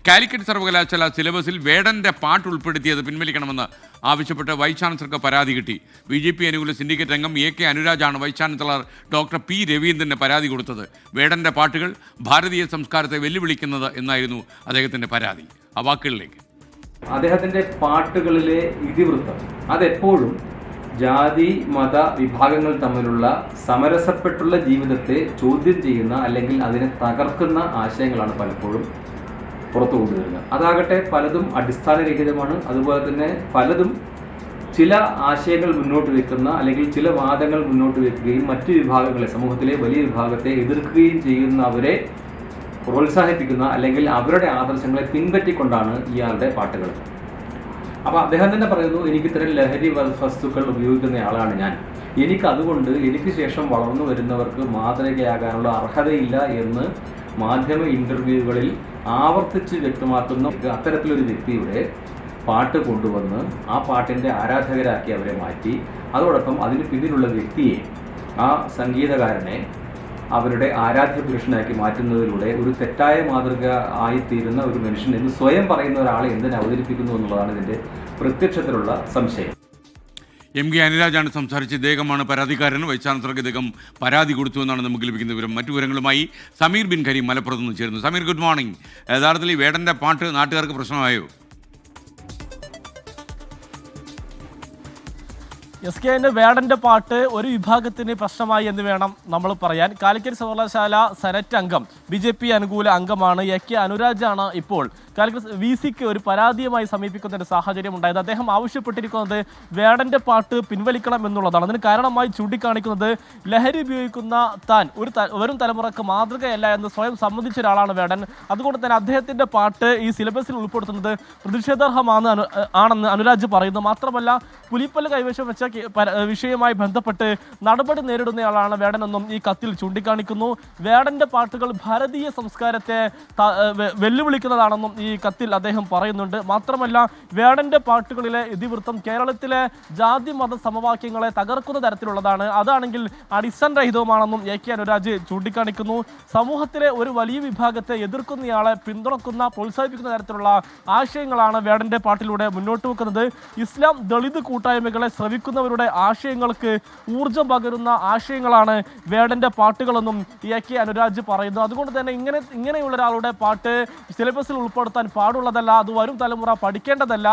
കാലിക്കറ്റ് സർവകലാശാല സിലബസിൽ വേടന്റെ പാട്ട് ഉൾപ്പെടുത്തിയത് പിൻവലിക്കണമെന്ന് ആവശ്യപ്പെട്ട് വൈസ് ചാൻസലർക്ക് പരാതി കിട്ടി. BJP അനുകൂല സിൻഡിക്കേറ്റ് അംഗം AK അനുരാജാണ് വൈസ് ചാൻസലർ ഡോക്ടർ P രവീന്ദ്രന് പരാതി കൊടുത്തത്. വേടന്റെ പാട്ടുകൾ ഭാരതീയ സംസ്കാരത്തെ വെല്ലുവിളിക്കുന്നത് എന്നായിരുന്നു അദ്ദേഹത്തിന്റെ പരാതി. ആ വാക്കുകളിലേക്ക്. അദ്ദേഹത്തിന്റെ പാട്ടുകളിലെ ഇതിവൃത്തം അതെപ്പോഴും ജാതി മത വിഭാഗങ്ങൾ തമ്മിലുള്ള സമരസപ്പെട്ടുള്ള ജീവിതത്തെ ചോദ്യം ചെയ്യുന്ന അല്ലെങ്കിൽ അതിനെ തകർക്കുന്ന ആശയങ്ങളാണ് പലപ്പോഴും പുറത്തു കൊണ്ടുവരുന്നത്. അതാകട്ടെ പലതും അടിസ്ഥാനരഹിതമാണ്. അതുപോലെ തന്നെ പലതും ചില ആശയങ്ങൾ മുന്നോട്ട് വെക്കുന്ന അല്ലെങ്കിൽ ചില വാദങ്ങൾ മുന്നോട്ട് വെക്കുകയും മറ്റു വിഭാഗങ്ങളെ, സമൂഹത്തിലെ വലിയ വിഭാഗത്തെ എതിർക്കുകയും ചെയ്യുന്നവരെ പ്രോത്സാഹിപ്പിക്കുന്ന അല്ലെങ്കിൽ അവരുടെ ആദർശങ്ങളെ പിൻപറ്റിക്കൊണ്ടാണ് ഇയാളുടെ പാട്ടുകൾ. അപ്പോൾ അദ്ദേഹം തന്നെ പറയുന്നു, എനിക്ക് ഇത്തരം ലഹരി വസ്തുക്കൾ ഉപയോഗിക്കുന്ന ആളാണ് ഞാൻ. അതുകൊണ്ട് എനിക്ക് ശേഷം വളർന്നു വരുന്നവർക്ക് മാതൃകയാകാനുള്ള അർഹതയില്ല എന്ന് മാധ്യമ ഇന്റർവ്യൂകളിൽ ആവർത്തിച്ച് വ്യക്തമാക്കുന്ന അത്തരത്തിലൊരു വ്യക്തിയുടെ പാട്ട് കൊണ്ടുവന്ന് ആ പാട്ടിൻ്റെ ആരാധകരാക്കി അവരെ മാറ്റി, അതോടൊപ്പം അതിന് പിന്നിലുള്ള വ്യക്തിയെ, ആ സംഗീതകാരനെ അവരുടെ ആരാധ്യ പുരുഷനാക്കി മാറ്റുന്നതിലൂടെ ഒരു തെറ്റായ മാതൃക ആയിത്തീരുന്ന ഒരു മനുഷ്യൻ എന്ന് സ്വയം പറയുന്ന ഒരാളെ എന്തിനെ അവതരിപ്പിക്കുന്നു എന്നുള്ളതാണ് ഇതിൻ്റെ പ്രത്യക്ഷത്തിലുള്ള സംശയം. MK അനുരാജാണ് സംസാരിച്ച് ഇദ്ദേഹമാണ് പരാതിക്കാരൻ. വൈസ് ചാൻസലർക്ക് ഇദ്ദേഹം പരാതി കൊടുത്തു എന്നാണ് നമുക്ക് ലഭിക്കുന്ന വിവരം. മറ്റു വിവരങ്ങളുമായി സമീർ ബിൻ കരീം മലപ്പുറത്ത് നിന്ന് ചേരുന്നു. Sameer, good morning. യഥാർത്ഥത്തിൽ ഈ വേടന്റെ പാട്ട് നാട്ടുകാർക്ക് പ്രശ്നമായോ? SKന്റെ വേടന്റെ പാട്ട് ഒരു വിഭാഗത്തിന് പ്രശ്നമായി എന്ന് വേണം നമ്മൾ പറയാൻ. കാലിക്കറ്റ് സർവകലാശാല സെനറ്റ് അംഗം BJP അനുകൂല അംഗമാണ് AK അനുരാജാണ് ഇപ്പോൾ കാലിക്കറ്റ് VCക്ക് ഒരു പരാതിയുമായി സമീപിക്കുന്ന ഒരു സാഹചര്യം ഉണ്ടായത്. അദ്ദേഹം ആവശ്യപ്പെട്ടിരിക്കുന്നത് വേടന്റെ പാട്ട് പിൻവലിക്കണം എന്നുള്ളതാണ്. അതിന് കാരണമായി ചൂണ്ടിക്കാണിക്കുന്നത് ലഹരി ഉപയോഗിക്കുന്ന താൻ വരും തലമുറക്ക് മാതൃകയല്ല എന്ന് സ്വയം സമ്മതിച്ച ഒരാളാണ് വേടൻ. അതുകൊണ്ട് തന്നെ അദ്ദേഹത്തിന്റെ പാട്ട് ഈ സിലബസിൽ ഉൾപ്പെടുത്തുന്നത് പ്രതിഷേധാർഹമാണെന്ന് അനുരാജ് പറയുന്നു. മാത്രമല്ല, പുലിപ്പല്ല് കൈവശം വെച്ച വിഷയവുമായി ബന്ധപ്പെട്ട് നടപടി നേരിടുന്നയാളാണ് വേടനെന്നും ഈ കത്തിൽ ചൂണ്ടിക്കാണിക്കുന്നു. വേടന്റെ പാട്ടുകൾ ഭാരതീയ സംസ്കാരത്തെ വെല്ലുവിളിക്കുന്നതാണെന്നും ഈ കത്തിൽ അദ്ദേഹം പറയുന്നുണ്ട്. മാത്രമല്ല, വേടന്റെ പാട്ടുകളിലെ ഇതിവൃത്തം കേരളത്തിലെ ജാതി മത സമവാക്യങ്ങളെ തകർക്കുന്ന തരത്തിലുള്ളതാണ്. അതാണെങ്കിൽ അടിസ്ഥാനരഹിതവുമാണെന്നും AK അനുരാജ് ചൂണ്ടിക്കാണിക്കുന്നു. സമൂഹത്തിലെ ഒരു വലിയ വിഭാഗത്തെ എതിർക്കുന്നയാളെ പിന്തുണക്കുന്ന, പ്രോത്സാഹിപ്പിക്കുന്ന തരത്തിലുള്ള ആശയങ്ങളാണ് വേടന്റെ പാട്ടിലൂടെ മുന്നോട്ട് വെക്കുന്നത്. ഇസ്ലാം ദളിത് കൂട്ടായ്മകളെ ശ്രവിക്കുന്നവരുടെ ആശയങ്ങൾക്ക് ഊർജം പകരുന്ന ആശയങ്ങളാണ് വേടന്റെ പാട്ടുകളെന്നും AK അനുരാജ് പറയുന്നു. അതുകൊണ്ട് തന്നെ ഇങ്ങനെയുള്ള ഒരാളുടെ പാട്ട് സിലബസിൽ ഉൾപ്പെടുത്താൻ പാടുള്ളതല്ല, അത് വരും തലമുറ പഠിക്കേണ്ടതല്ല.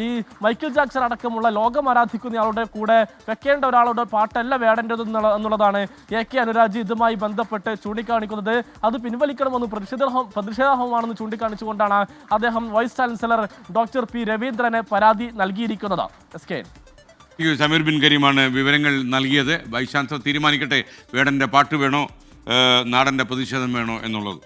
ഈ മൈക്കിൾ ജാക്സൺ അടക്കമുള്ള ലോകം ആരാധിക്കുന്നയാളുടെ കൂടെ വെക്കേണ്ട ഒരാളുടെ പാട്ടല്ല വേടേണ്ടത് എന്നുള്ളതാണ് AK അനുരാജ് ഇതുമായി ബന്ധപ്പെട്ട് ചൂണ്ടിക്കാണിക്കുന്നത്. അത് പിൻവലിക്കണമെന്ന് പ്രതിഷേധാർഹമാണെന്ന് ചൂണ്ടിക്കാണിച്ചുകൊണ്ടാണ് അദ്ദേഹം വൈസ് ചാൻസലർ ഡോക്ടർ P രവീന്ദ്രന് പരാതി നൽകിയിരിക്കുന്നത്. സമീർ ബിൻ കരീമാണ് വിവരങ്ങൾ നൽകിയത്. വൈസ് ചാൻസലർ തീരുമാനിക്കട്ടെ വേടന്റെ പാട്ട് വേണോ നാടൻ്റെ പ്രതിഷേധം വേണോ എന്നുള്ളത്.